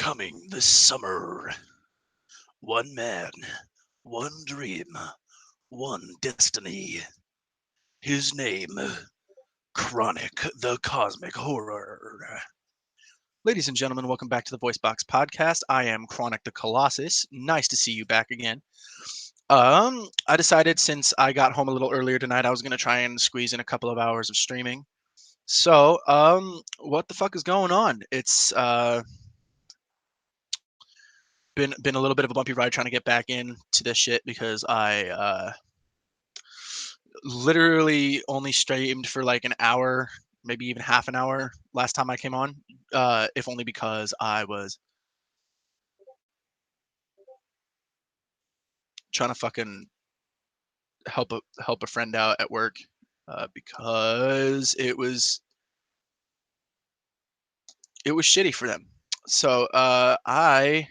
coming this summer. One man, one dream, one destiny. His name, Chronic the Cosmic Horror. Ladies and gentlemen, welcome back to the Voicebox Podcast. I am Chronic the Colossus. Nice to see you back again. I decided since I got home a little earlier tonight, I was gonna try and squeeze in a couple of hours of streaming. So, what the fuck is going on? It's been a little bit of a bumpy ride trying to get back into this shit because I literally only streamed for like an hour, maybe even half an hour last time I came on. If only because I was trying to fucking help a friend out at work because it was shitty for them. So I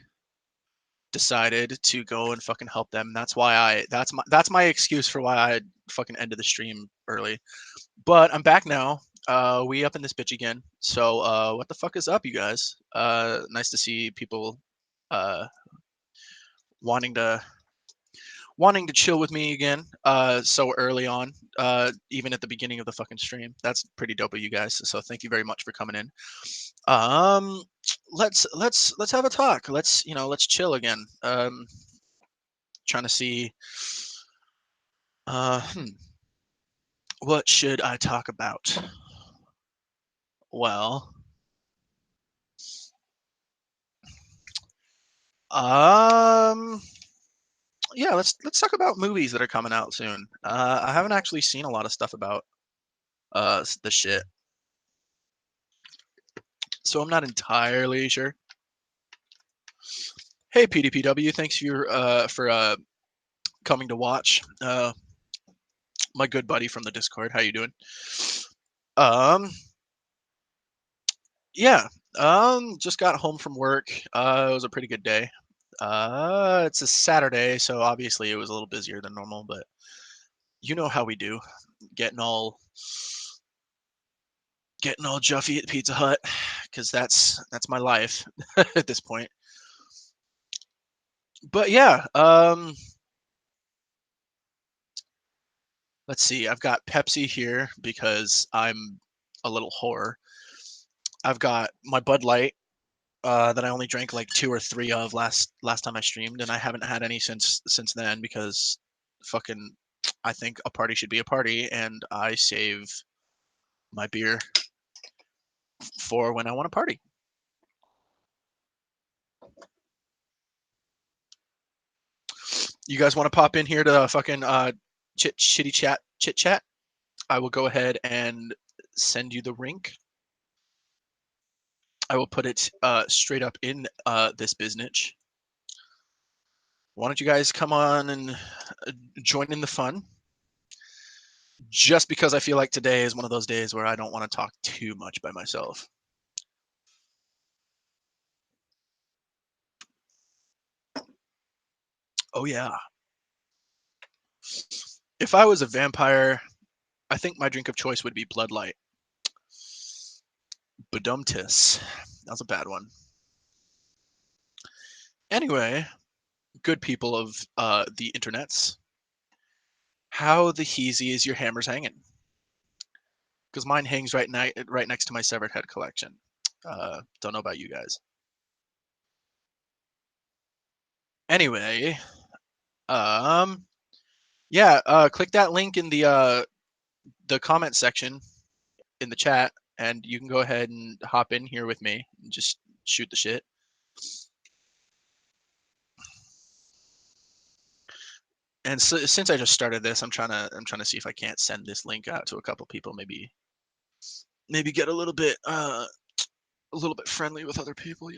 decided to go and fucking help them. That's my excuse for why I fucking ended the stream early. But I'm back now. We up in this bitch again. So what the fuck is up, you guys? Nice to see people uh wanting to wanting to chill with me again so early on, even at the beginning of the fucking stream. That's pretty dope of you guys. So thank you very much for coming in. Um let's have a talk. Let's chill again. Trying to see uh hmm, what should I talk about? Well, um yeah, let's talk about movies that are coming out soon. I haven't actually seen a lot of stuff about the shit, so I'm not entirely sure. Hey PDPW, thanks for coming to watch. My good buddy from the Discord, how you doing? Um, yeah. Just got home from work. It was a pretty good day. It's a Saturday, so obviously it was a little busier than normal, but you know how we do, getting all getting all Juffy at Pizza Hut, because that's my life at this point. But yeah, let's see. I've got Pepsi here because I'm a little whore. I've got my Bud Light that I only drank like two or three of last time I streamed, and I haven't had any since then because fucking I think a party should be a party, and I save my beer for when I want to party. You guys want to pop in here to fucking chit chat? I will go ahead and send you the link. I will put it straight up in this business. Why don't you guys come on and join in the fun? Just because I feel like today is one of those days where I don't want to talk too much by myself. Oh yeah. If I was a vampire, I think my drink of choice would be Blood Light. Badumtis. That was a bad one. Anyway, good people of the internets, how the heezy is your hammers hanging? Because mine hangs right next to my severed head collection. Don't know about you guys. Anyway, um, yeah, click that link in the comment section in the chat, and you can go ahead and hop in here with me and just shoot the shit. And so, since I just started this, I'm trying to see if I can't send this link out to a couple people. Maybe get a little bit friendly with other people.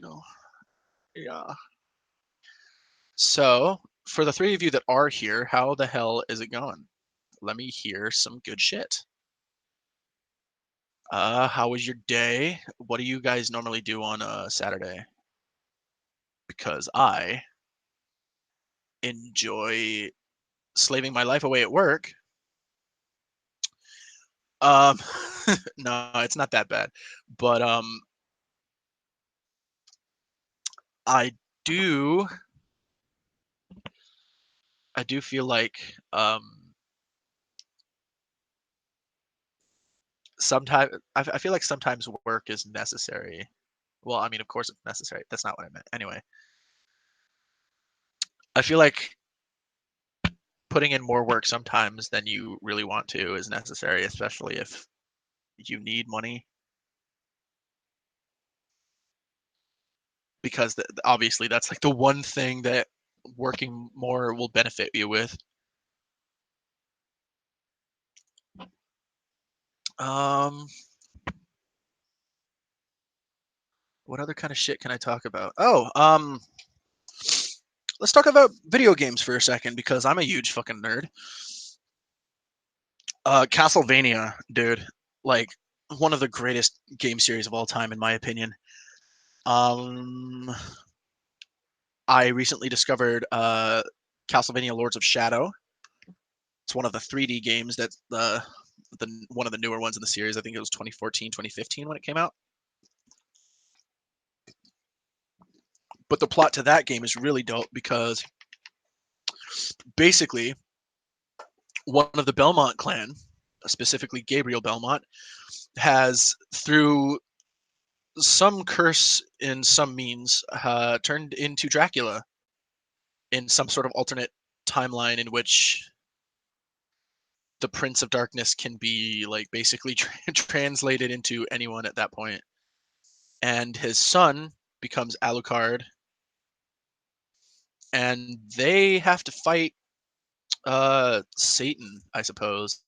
Yeah. So for the three of you that are here, how the hell is it going? Let me hear some good shit. How was your day? What do you guys normally do on a Saturday? Because I enjoy slaving my life away at work. Um, no, it's not that bad, but I do feel like sometimes I feel like sometimes work is necessary. Well, I mean, of course it's necessary. That's not what I meant. Anyway, I feel like putting in more work sometimes than you really want to is necessary, especially if you need money, because obviously that's like the one thing that working more will benefit you with. Um, what other kind of shit can I talk about? Oh, let's talk about video games for a second because I'm a huge fucking nerd. Castlevania, dude, like one of the greatest game series of all time, in my opinion. Um, I recently discovered Castlevania Lords of Shadow. It's one of the 3D games that's the one of the newer ones in the series. I think it was 2014, 2015 when it came out. But the plot to that game is really dope because basically one of the Belmont clan, specifically Gabriel Belmont, has through some curse in some means turned into Dracula in some sort of alternate timeline in which the Prince of Darkness can be like basically translated into anyone at that point. And his son becomes Alucard, and they have to fight Satan, I suppose.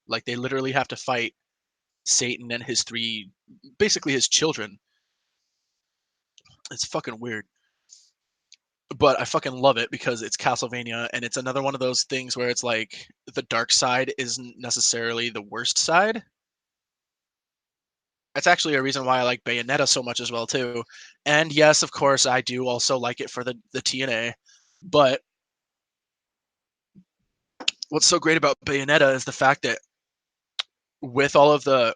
Like they literally have to fight Satan and his three, basically his children. It's fucking weird. But I fucking love it because it's Castlevania and it's another one of those things where it's like the dark side isn't necessarily the worst side. That's actually a reason why I like Bayonetta so much as well too. And yes, of course, I do also like it for the TNA. But what's so great about Bayonetta is the fact that with all of the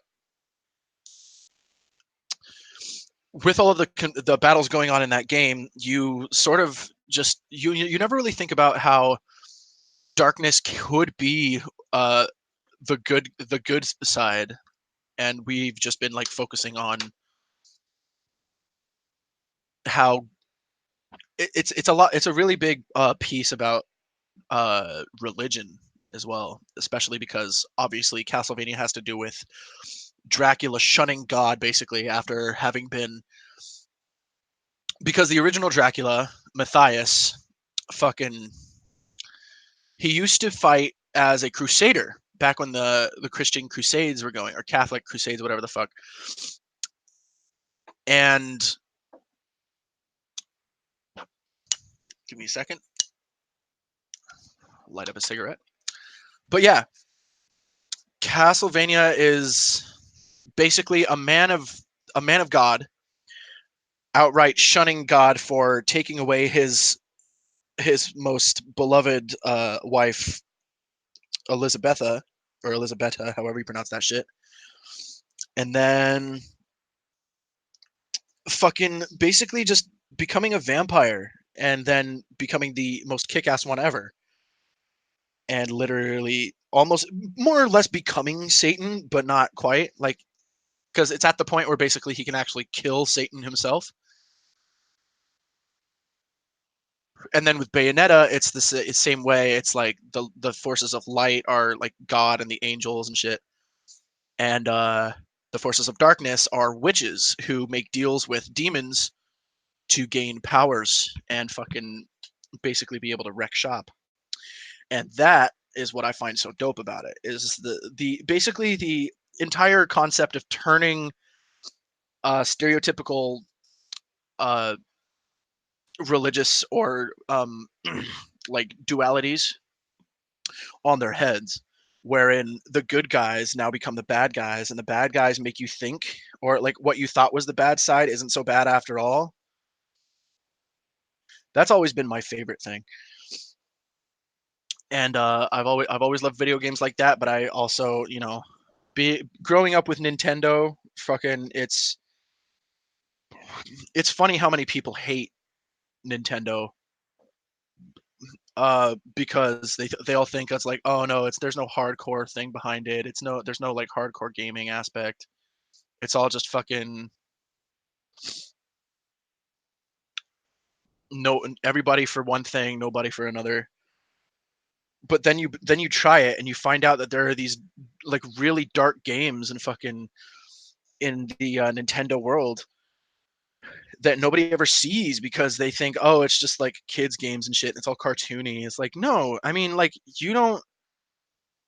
the battles going on in that game, you sort of just you never really think about how darkness could be the good side, and we've just been like focusing on how it's a lot. It's a really big piece about religion as well, especially because obviously Castlevania has to do with Dracula shunning God basically after having been, because the original Dracula, Matthias, fucking he used to fight as a crusader back when the Christian crusades were going, or Catholic crusades, whatever the fuck. And give me a second, light up a cigarette. But yeah, Castlevania is basically a man of God outright shunning God for taking away his most beloved wife Elizabetha, or Elizabetta, however you pronounce that shit. And then fucking basically just becoming a vampire and then becoming the most kick-ass one ever, and literally almost more or less becoming Satan, but not quite, like, because it's at the point where basically he can actually kill Satan himself. And then with Bayonetta, it's the same way. It's like the forces of light are like God and the angels and shit, and the forces of darkness are witches who make deals with demons to gain powers and fucking basically be able to wreck shop. And that is what I find so dope about it, is the basically the entire concept of turning stereotypical uh, religious or like dualities on their heads, wherein the good guys now become the bad guys and the bad guys make you think, or like what you thought was the bad side isn't so bad after all. That's always been my favorite thing. And I've always loved video games like that, but I also, you know, be growing up with Nintendo, fucking it's funny how many people hate Nintendo, because they all think it's like, oh no, there's no hardcore thing behind it. There's no like hardcore gaming aspect. It's all just fucking no everybody for one thing, nobody for another. But then you try it and you find out that there are these like really dark games and fucking in the Nintendo world that nobody ever sees because they think, oh, it's just like kids games and shit. It's all cartoony. It's like, no, I mean, like you don't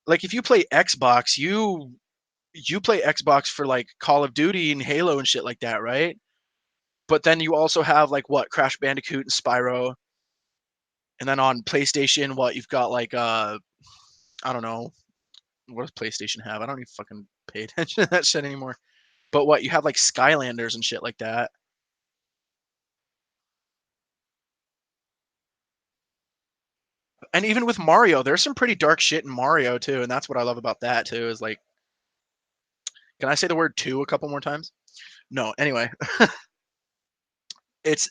like if you play Xbox, you play Xbox for like Call of Duty and Halo and shit like that, right? But then you also have like what Crash Bandicoot and Spyro, and then on PlayStation, what you've got like I don't know what does PlayStation have? I don't even fucking pay attention to that shit anymore. But what you have like Skylanders and shit like that. And even with Mario, there's some pretty dark shit in Mario too, and that's what I love about that too. Is like, can I say the word two a couple more times? No. Anyway, it's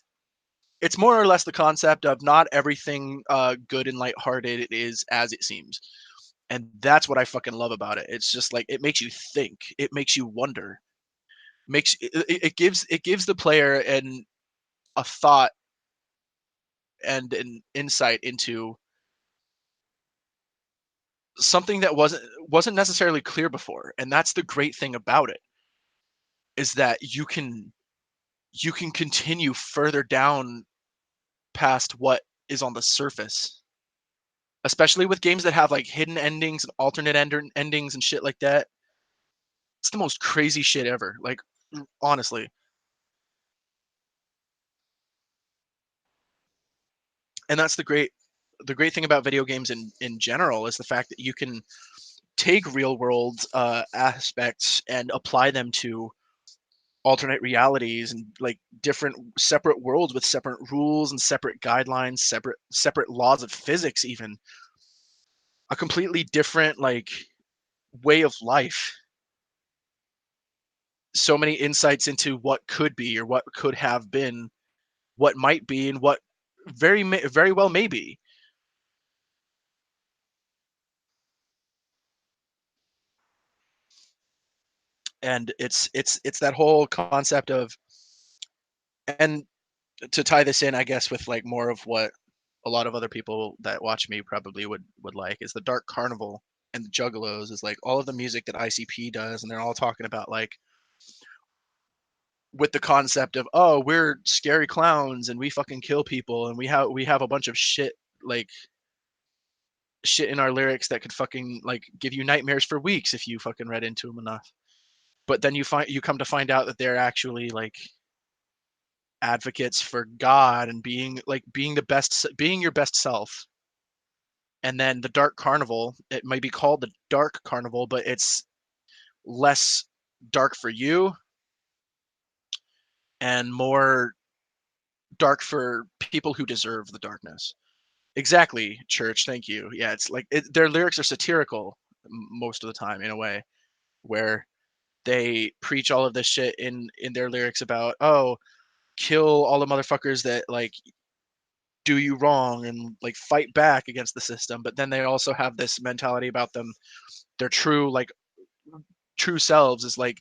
it's more or less the concept of not everything good and lighthearted it is as it seems, and that's what I fucking love about it. It's just like it makes you think, it makes you wonder, it gives the player a thought and an insight into something that wasn't necessarily clear before, and that's the great thing about it is that you can continue further down past what is on the surface, especially with games that have like hidden endings and alternate endings and shit like that. It's the most crazy shit ever, like honestly. And that's the great thing about video games in general is the fact that you can take real world aspects and apply them to alternate realities and like different separate worlds with separate rules and separate guidelines, separate laws of physics, even a completely different like way of life. So many insights into what could be or what could have been, what might be, and what very well may be. And it's that whole concept of, and to tie this in, I guess, with like more of what a lot of other people that watch me probably would like is the Dark Carnival and the Juggalos is like all of the music that ICP does, and they're all talking about like with the concept of, oh, we're scary clowns and we fucking kill people and we have a bunch of shit like shit in our lyrics that could fucking like give you nightmares for weeks if you fucking read into them enough. But then you come to find out that they're actually like advocates for God and being the best, being your best self. And then the Dark Carnival, it might be called the Dark Carnival, but it's less dark for you and more dark for people who deserve the darkness. Exactly, church. Thank you. Yeah, it's like their lyrics are satirical most of the time in a way where they preach all of this shit in their lyrics about, oh, kill all the motherfuckers that like do you wrong and like fight back against the system. But then they also have this mentality about them, their true selves is like,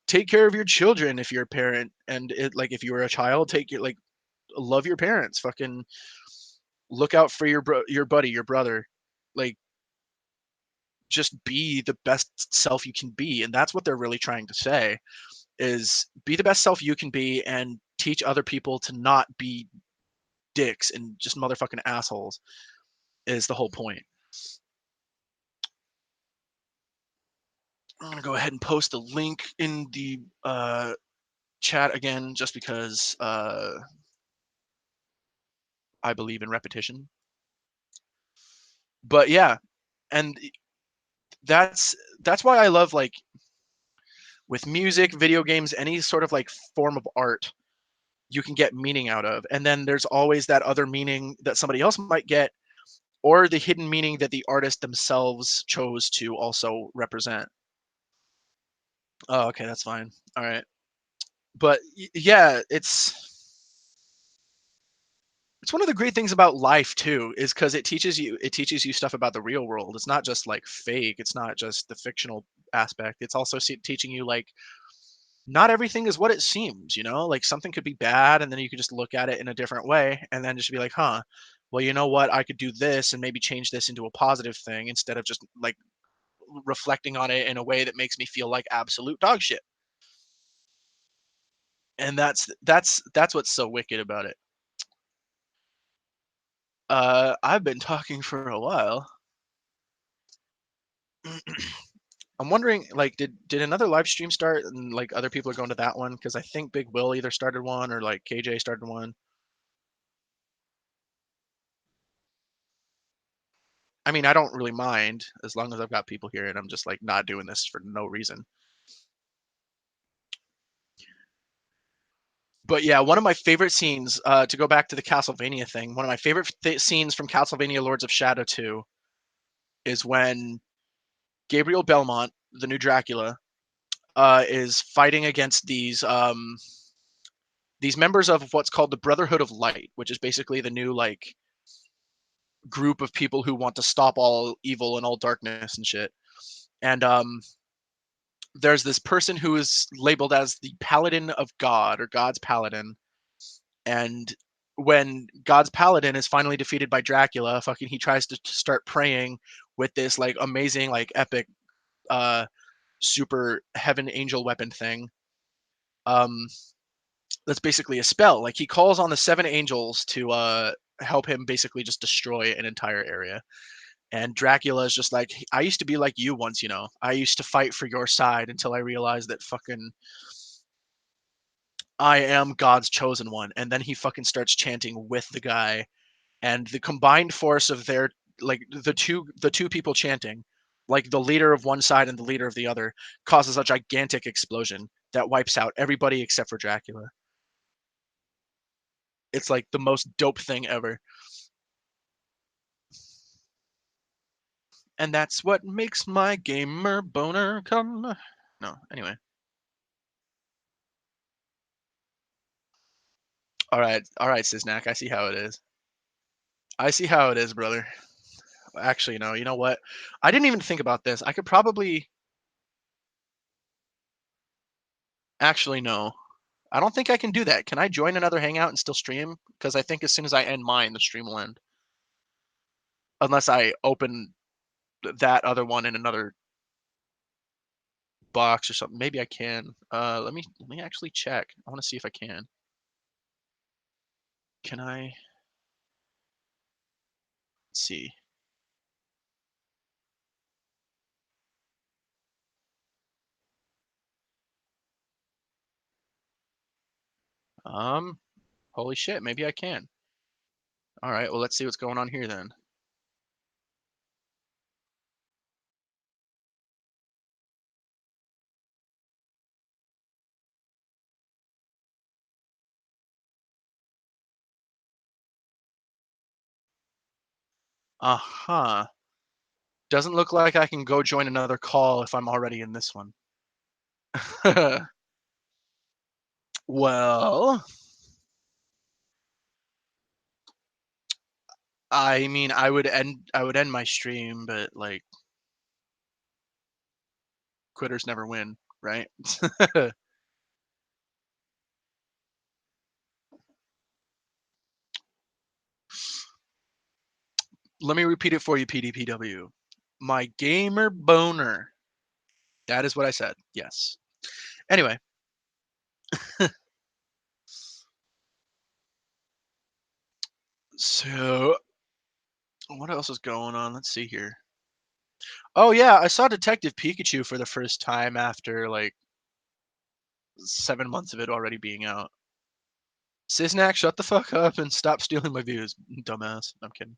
take care of your children if you're a parent, and it like if you were a child, take your like love your parents, fucking look out for your buddy, your brother, like just be the best self you can be. And that's what they're really trying to say is be the best self you can be and teach other people to not be dicks and just motherfucking assholes is the whole point. I'm gonna go ahead and post the link in the chat again just because I believe in repetition. But yeah, and that's why I love like with music, video games, any sort of like form of art you can get meaning out of. And then there's always that other meaning that somebody else might get, or the hidden meaning that the artist themselves chose to also represent. Oh, okay, that's fine. All right. But yeah, it's It's one of the great things about life too, is because it teaches you stuff about the real world. It's not just like fake. It's not just the fictional aspect. It's also teaching you like not everything is what it seems. Like something could be bad, and then you could just look at it in a different way, and then just be like, huh. Well, you know what? I could do this and maybe change this into a positive thing instead of just like reflecting on it in a way that makes me feel like absolute dog shit. And that's what's so wicked about it. I've been talking for a while. I'm wondering, like, did another live stream start and like other people are going to that one? Because I think Big Will either started one or like KJ started one. I mean, I don't really mind as long as I've got people here and I'm just like not doing this for no reason. But yeah, one of my favorite scenes, to go back to the Castlevania thing, one of my favorite scenes from Castlevania Lords of Shadow 2 is when Gabriel Belmont, the new Dracula, is fighting against these members of what's called the Brotherhood of Light, which is basically the new like group of people who want to stop all evil and all darkness and shit. And there's this person who is labeled as the Paladin of God or God's Paladin. And when God's Paladin is finally defeated by Dracula, fucking he tries to start praying with this like amazing, like epic, uh, super heaven angel weapon thing. Um, that's basically a spell. Like he calls on the seven angels to help him basically just destroy an entire area. And Dracula is just like, I used to be like you once, I used to fight for your side until I realized that fucking I am God's chosen one. And then he fucking starts chanting with the guy, and the combined force of their like the two people chanting, like the leader of one side and the leader of the other, causes a gigantic explosion that wipes out everybody except for Dracula. It's like the most dope thing ever. And that's what makes my gamer boner come. No, anyway. All right, Sisnak. I see how it is. I see how it is, brother. Actually, no. You know what? I didn't even think about this. I could probably actually no. I don't think I can do that. Can I join another hangout and still stream? Because I think as soon as I end mine, the stream will end. Unless I open that other one in another box or something. Maybe I can. Let me actually check. I want to see if I can. Can I? Let's see. Um, Holy shit, maybe I can. All right, well, let's see what's going on here then. Uh-huh. Doesn't look like I can go join another call if I'm already in this one. Well, I mean, I would end my stream, but like quitters never win, right? Let me repeat it for you, PDPW. My gamer boner. That is what I said. Yes. Anyway, so what else is going on? Let's see here. Oh yeah, I saw Detective Pikachu for the first time after like 7 months of it already being out. Sisnak, shut the fuck up and stop stealing my views, dumbass. I'm kidding.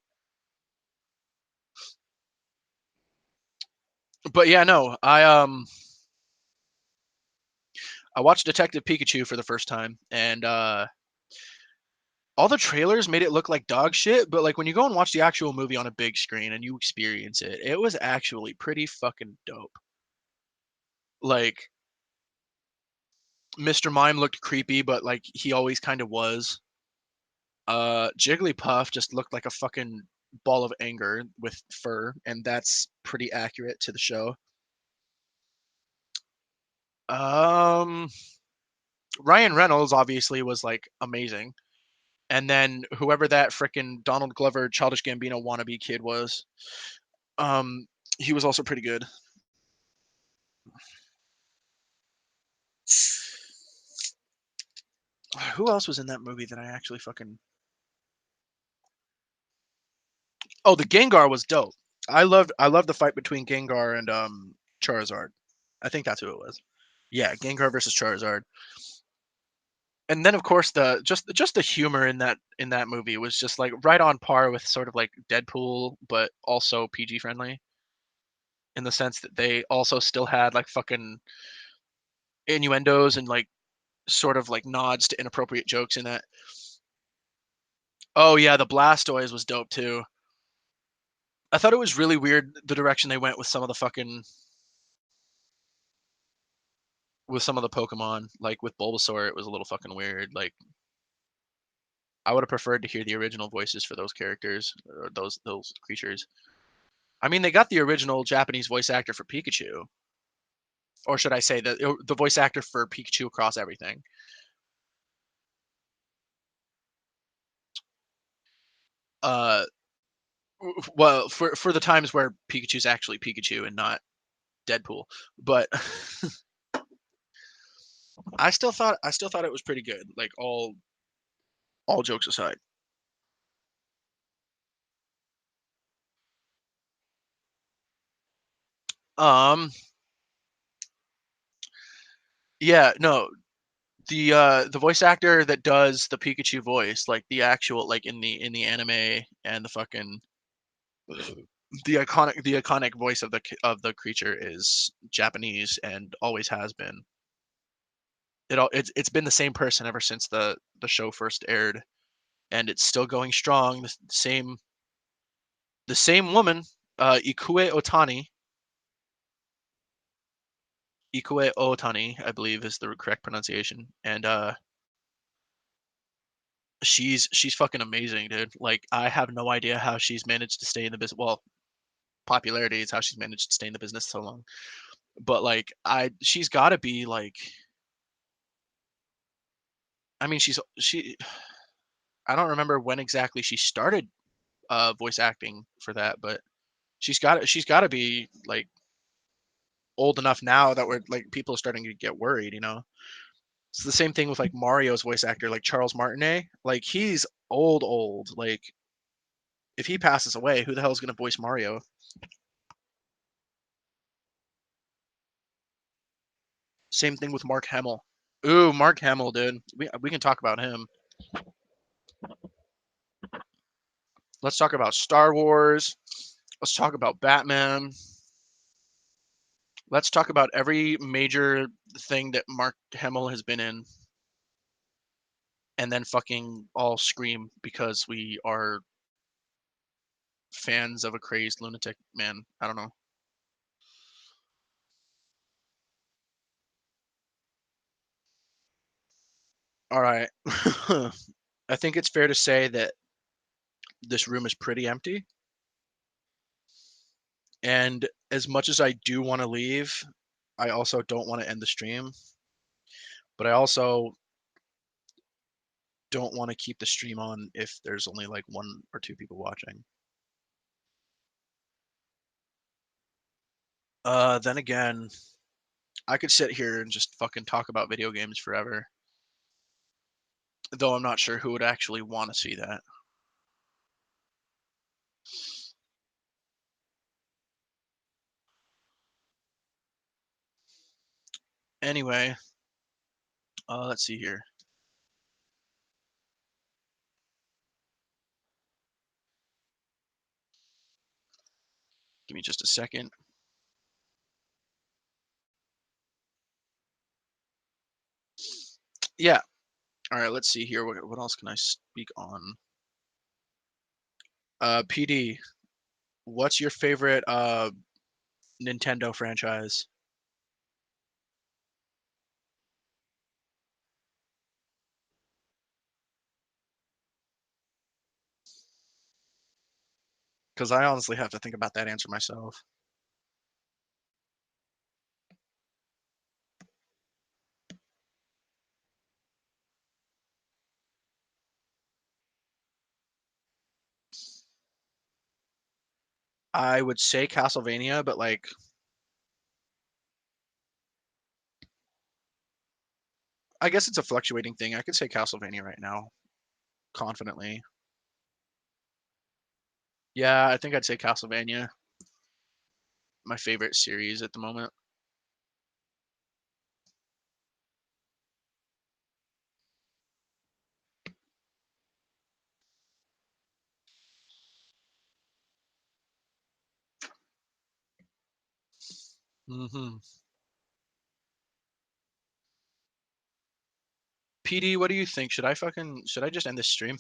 But yeah, no, I watched Detective Pikachu for the first time, and all the trailers made it look like dog shit. But like when you go and watch the actual movie on a big screen and you experience it, it was actually pretty fucking dope. Like Mr. Mime looked creepy, but like he always kind of was. Jigglypuff just looked like a fucking ball of anger with fur, and that's pretty accurate to the show. Um, Ryan Reynolds obviously was like amazing, and then whoever that frickin' Donald Glover, Childish Gambino wannabe kid was, um, he was also pretty good. Who else was in that movie that I actually fucking? Oh, the Gengar was dope. I loved the fight between Gengar and Charizard. I think that's who it was. Yeah, Gengar versus Charizard. And then of course the the humor in that movie was just like right on par with sort of like Deadpool, but also PG friendly in the sense that they also still had like fucking innuendos and like sort of like nods to inappropriate jokes in it. Oh yeah, the Blastoise was dope too. I thought it was really weird the direction they went with some of the fucking with some of the Pokemon. Like with Bulbasaur, it was a little fucking weird. Like I would have preferred to hear the original voices for those characters or those creatures. I mean, they got the original Japanese voice actor for Pikachu, or should I say the voice actor for Pikachu across everything. Uh, well, for the times where Pikachu's actually Pikachu and not Deadpool, but I still thought it was pretty good. Like all jokes aside. Um, yeah, no, the voice actor that does the Pikachu voice, like the actual like in the anime and the fucking the iconic voice of the creature is Japanese and always has been. It's been the same person ever since the show first aired, and it's still going strong. The same woman, Ikue Otani. Ikue Otani, I believe, is the correct pronunciation, and she's fucking amazing, dude. Like I have no idea how she's managed to stay in the business. Well, popularity is how she's managed to stay in the business so long. But like she's got to be like, I mean, she. I don't remember when exactly she started voice acting for that, but she's got to be like old enough now that we're like people are starting to get worried. It's the same thing with like Mario's voice actor, like Charles Martinet. Like he's old. Like if he passes away, who the hell is gonna voice Mario? Same thing with Mark Hamill. Ooh, Mark Hamill, dude. We can talk about him. Let's talk about Star Wars. Let's talk about Batman. Let's talk about every major thing that Mark Hamill has been in, and then fucking all scream because we are fans of a crazed lunatic man. I don't know. All right. I think it's fair to say that this room is pretty empty. And as much as I do want to leave, I also don't want to end the stream. But I also don't want to keep the stream on if there's only like one or two people watching. Then again, I could sit here and just fucking talk about video games forever. Though I'm not sure who would actually want to see that. Anyway, let's see here. Give me just a second. Yeah. All right. Let's see here. What else can I speak on? PD. What's your favorite Nintendo franchise? Because I honestly have to think about that answer myself. I would say Castlevania, but like I guess it's a fluctuating thing. I could say Castlevania right now, confidently. Yeah, I think I'd say Castlevania, my favorite series at the moment. Hmm. PD, what do you think? Should I just end this stream?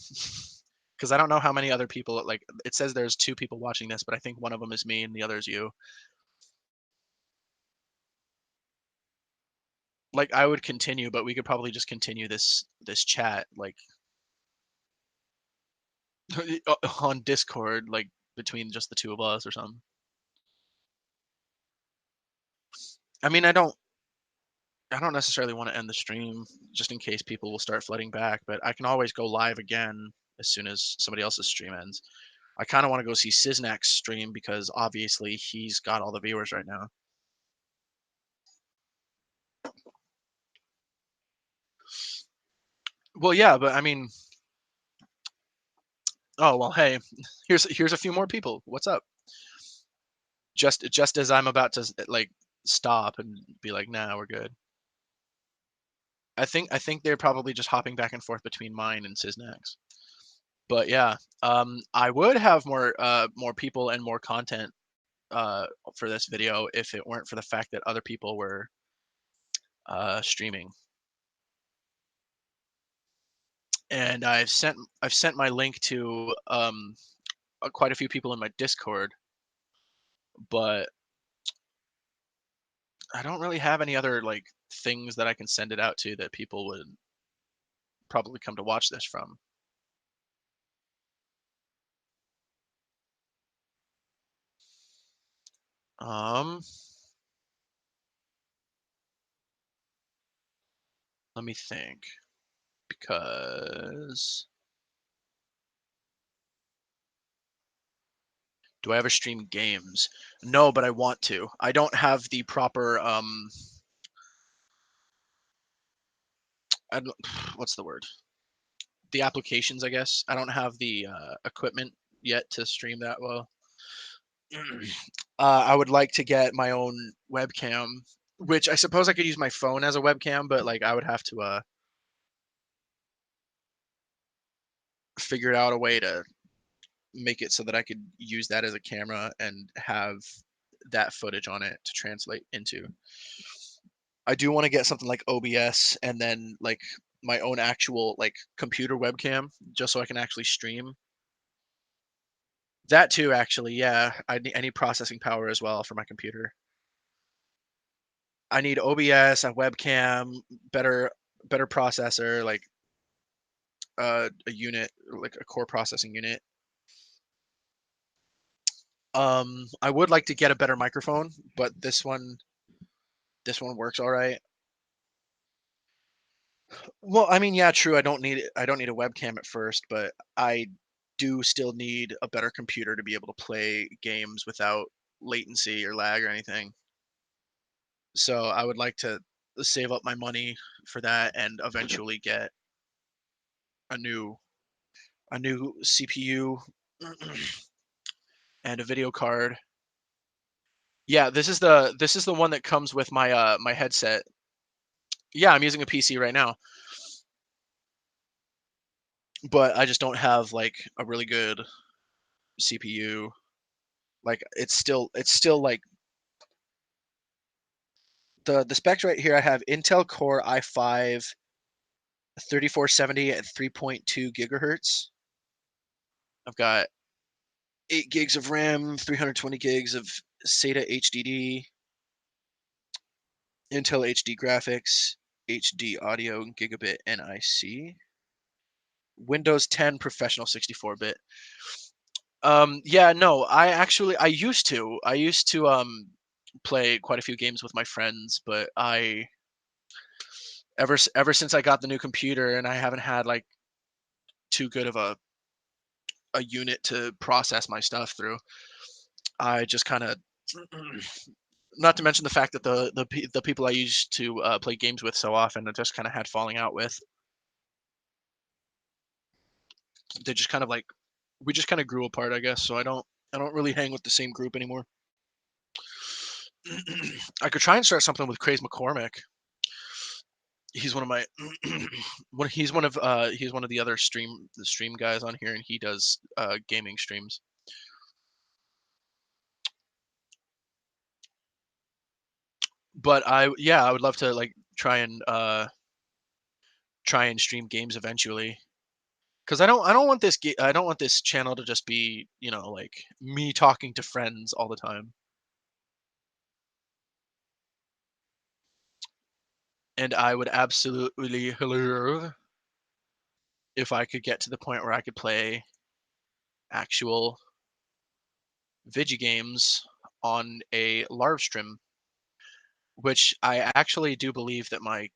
Because I don't know how many other people like it says there's two people watching this, but I think one of them is me and the other is you. Like I would continue, but we could probably just continue this chat like on Discord, like between just the two of us or something. I mean, I don't necessarily want to end the stream just in case people will start flooding back, but I can always go live again as soon as somebody else's stream ends. I kind of want to go see Siznak's stream because obviously he's got all the viewers right now. Well, yeah, but I mean, oh well, hey, here's a few more people. What's up? Just as I'm about to like stop and be like, nah, we're good. I think they're probably just hopping back and forth between mine and Siznak's. But yeah, I would have more people and more content for this video if it weren't for the fact that other people were streaming. And I've sent my link to quite a few people in my Discord, but I don't really have any other like things that I can send it out to that people would probably come to watch this from. Um, Let me think because do I ever stream games? No, but I want to. I don't have the proper I don't, what's the word? The applications, I guess. I don't have the equipment yet to stream that well. I would like to get my own webcam, which I suppose I could use my phone as a webcam, but like I would have to figure out a way to make it so that I could use that as a camera and have that footage on it to translate into. I do want to get something like OBS and then like my own actual like computer webcam just so I can actually stream. That too, actually, yeah. I need processing power as well for my computer. I need OBS, a webcam, better processor, like a unit, like a core processing unit. I would like to get a better microphone, but this one works all right. Well, I mean, yeah, true. I don't need a webcam at first, but I do still need a better computer to be able to play games without latency or lag or anything. So I would like to save up my money for that and eventually get a new CPU and a video card. Yeah, this is the one that comes with my headset. Yeah, I'm using a PC right now, but I just don't have like a really good CPU. Like it's still like the specs right here. I have Intel Core i5 3470 at 3.2 gigahertz. I've got 8 gigs of RAM, 320 gigs of SATA HDD, Intel HD graphics, HD audio, gigabit NIC, Windows 10 professional 64-bit. Yeah, no, I used to play quite a few games with my friends, but ever since I got the new computer and I haven't had like too good of a unit to process my stuff through, I just kind of not to mention the fact that the people I used to play games with so often, I just kind of had falling out with. They just kind of like we just kind of grew apart, I guess. So I don't really hang with the same group anymore. I could try and start something with Craze McCormick. He's one of my he's one of the other stream guys on here, and he does gaming streams. But I would love to like try and stream games eventually. Because I don't want this channel to just be, you know, like me talking to friends all the time. And I would absolutely love if I could get to the point where I could play actual video games on a live stream, which I actually do believe that my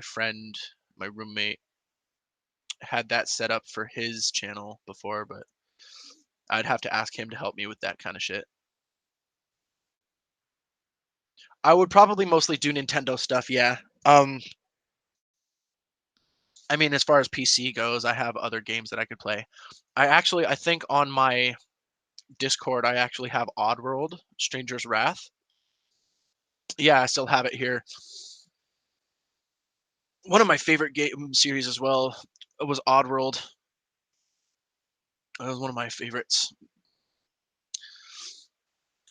friend, my roommate, had that set up for his channel before, but I'd have to ask him to help me with that kind of shit. I would probably mostly do Nintendo stuff, yeah. I mean, as far as PC goes, I have other games that I could play. I think on my Discord, I actually have Oddworld, Stranger's Wrath. Yeah, I still have it here. One of my favorite game series as well was Oddworld. That was one of my favorites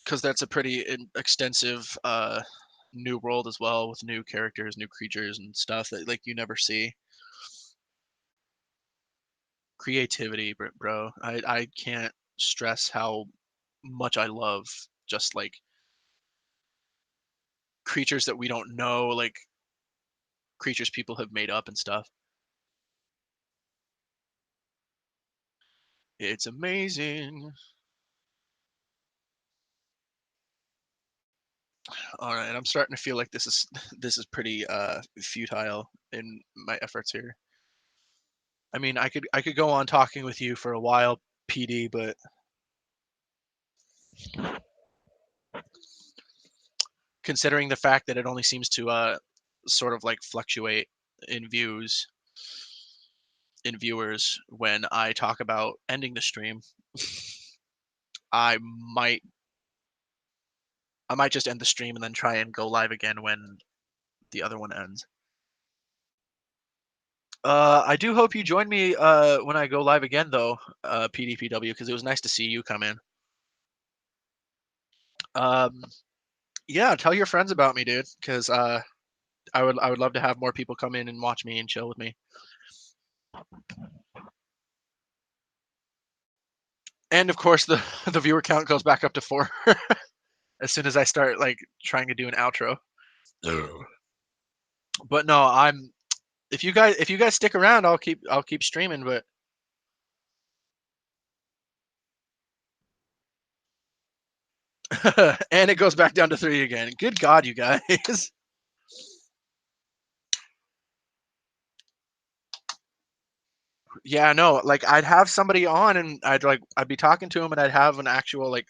because that's a pretty extensive new world as well with new characters, new creatures, and stuff that like you never see. Creativity, bro. I can't stress how much I love just like creatures that we don't know, like creatures people have made up and stuff. It's amazing. All right, I'm starting to feel like this is pretty futile in my efforts here. I mean, I could go on talking with you for a while, PD, but considering the fact that it only seems to sort of like fluctuate in views in viewers when I talk about ending the stream, I might I might just end the stream and then try and go live again when the other one ends. I do hope you join me when I go live again, though, PDPW, because it was nice to see you come in. Um, yeah, tell your friends about me, dude, because I would love to have more people come in and watch me and chill with me. And of course, the the viewer count goes back up to 4 as soon as I start like trying to do an outro. Ugh. But no, I'm if you guys stick around, I'll keep streaming. But and it goes back down to 3 again. Good God, you guys. Yeah, no, like I'd have somebody on and I'd be talking to him and I'd have an actual like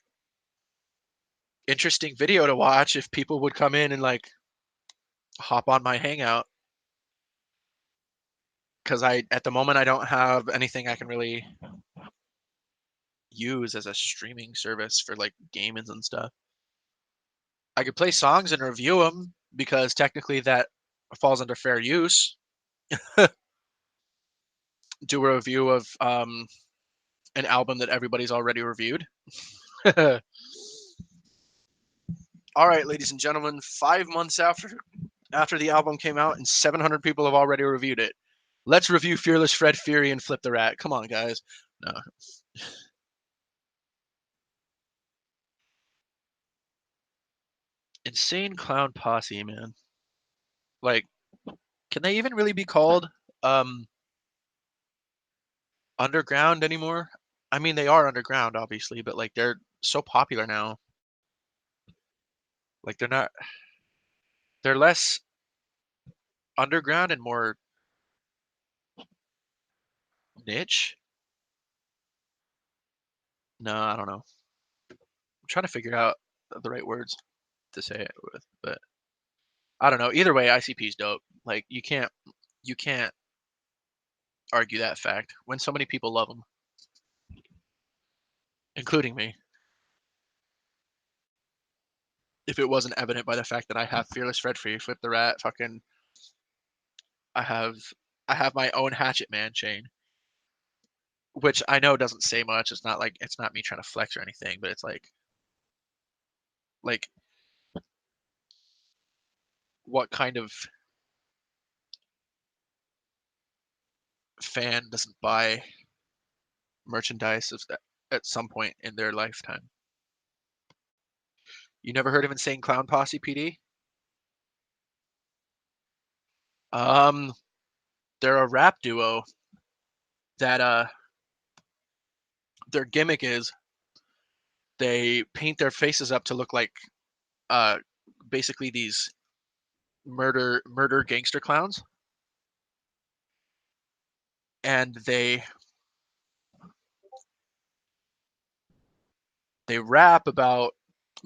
interesting video to watch if people would come in and like hop on my hangout because I at the moment I don't have anything I can really use as a streaming service for like gaming and stuff. I could play songs and review them because technically that falls under fair use. Do a review of an album that everybody's already reviewed. All right, ladies and gentlemen, 5 months after the album came out and 700 people have already reviewed it. Let's review Fearless Fred Fury and Flip the Rat. Come on, guys. No. Insane Clown Posse, man. Like, can they even really be called um underground anymore? I mean, they are underground, obviously, but like they're so popular now. Like they're less underground and more niche. No, I don't know. I'm trying to figure out the right words to say it with, but I don't know. Either way, ICP's dope. Like you can't argue that fact when so many people love him, including me. If it wasn't evident by the fact that I have Fearless Fred Free, Flip the Rat, fucking I have I have my own Hatchet Man chain, which I know doesn't say much. It's not like it's not me trying to flex or anything, but it's like what kind of fan doesn't buy merchandise at some point in their lifetime? You never heard of Insane Clown Posse, PD? Um, they're a rap duo that their gimmick is they paint their faces up to look like uh basically these murder gangster clowns, and they rap about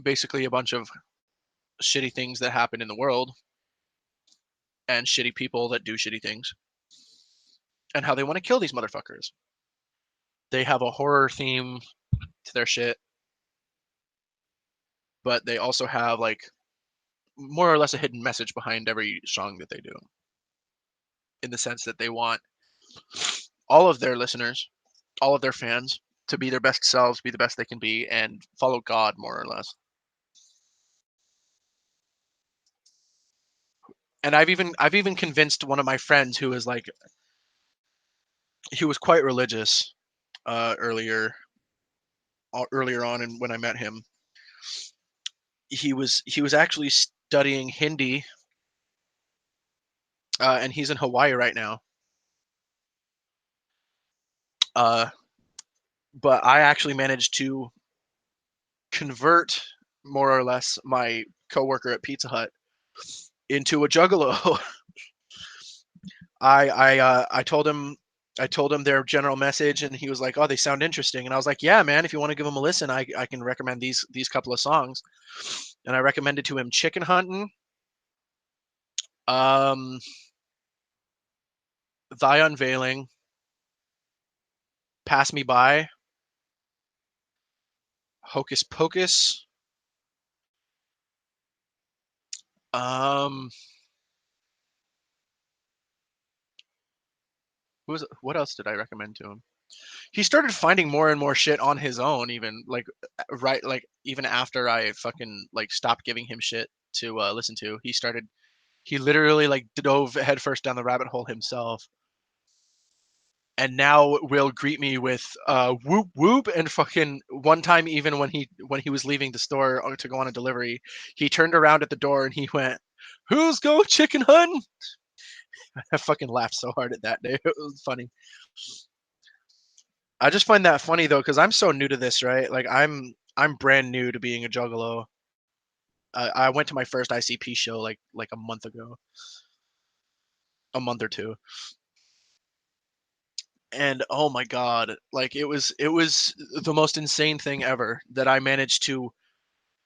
basically a bunch of shitty things that happen in the world and shitty people that do shitty things and how they want to kill these motherfuckers. They have a horror theme to their shit, but they also have like more or less a hidden message behind every song that they do, in the sense that they want all of their listeners, all of their fans to be their best selves, be the best they can be, and follow God more or less. And I've even convinced one of my friends who was like he was quite religious uh earlier earlier on, and when I met him, he was actually studying Hindi, and he's in Hawaii right now. Uh, but I actually managed to convert more or less my coworker at Pizza Hut into a juggalo. I told him their general message, and he was like, "Oh, they sound interesting." And I was like, "Yeah, man, if you want to give them a listen, I can recommend these couple of songs." And I recommended to him Chicken Hunting, um, Thy Unveiling, Pass Me By, Hocus Pocus. Um, what else did I recommend to him? He started finding more and more shit on his own, even like right like even after I fucking like stopped giving him shit to listen to. He literally like dove headfirst down the rabbit hole himself, and now will greet me with whoop whoop. And fucking one time, even when he was leaving the store to go on a delivery, he turned around at the door and he went, "Who's go chicken hunting?" I fucking laughed so hard at that day. It was funny. I just find that funny though, because I'm so new to this, right? Like I'm brand new to being a juggalo. I went to my first ICP show like a month ago, a month or two, and oh my god, like it was the most insane thing ever that I managed to,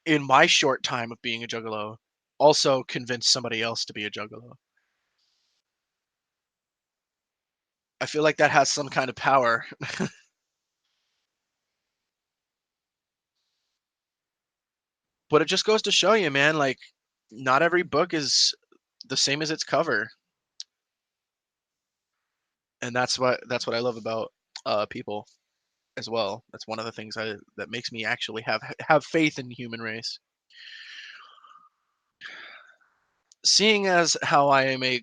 in my short time of being a juggalo, also convince somebody else to be a juggalo. I feel like that has some kind of power. But it just goes to show you, man, like not every book is the same as its cover. And that's what I love about people as well. That's one of the things that makes me actually have faith in the human race. Seeing as how I am a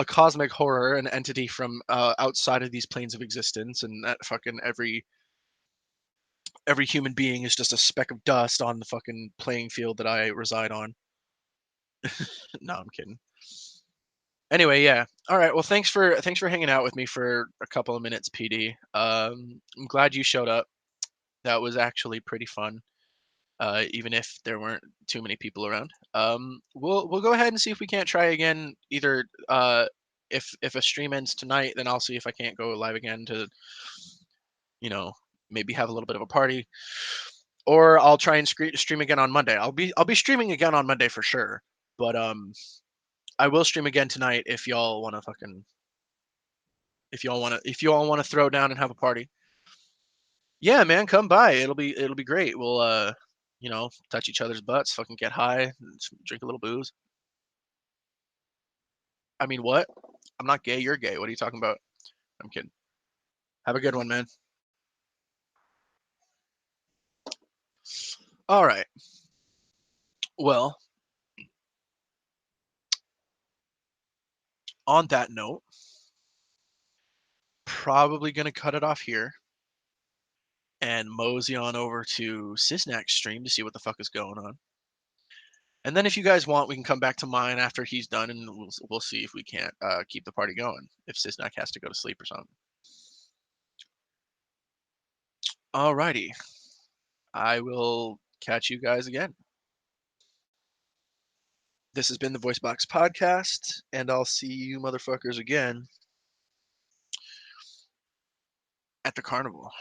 cosmic horror, an entity from outside of these planes of existence, and that fucking every human being is just a speck of dust on the fucking playing field that I reside on. No, I'm kidding. Anyway, yeah. All right. Well, thanks for hanging out with me for a couple of minutes, PD. I'm glad you showed up. That was actually pretty fun, even if there weren't too many people around. We'll go ahead and see if we can't try again. Either if a stream ends tonight, then I'll see if I can't go live again to you know maybe have a little bit of a party, or I'll try and stream again on Monday. I'll be streaming again on Monday for sure. But I will stream again tonight if y'all want to throw down and have a party. Yeah, man, come by. It'll be great. We'll touch each other's butts, fucking get high, and drink a little booze. I mean, what? I'm not gay. You're gay. What are you talking about? I'm kidding. Have a good one, man. All right. Well, on that note, probably gonna cut it off here and mosey on over to Sisnak's stream to see what the fuck is going on. And then if you guys want, we can come back to mine after he's done, and we'll see if we can't keep the party going. If Sisnak has to go to sleep or something. Alrighty, I will catch you guys again. This has been the Voicebox Podcast, and I'll see you motherfuckers again at the carnival.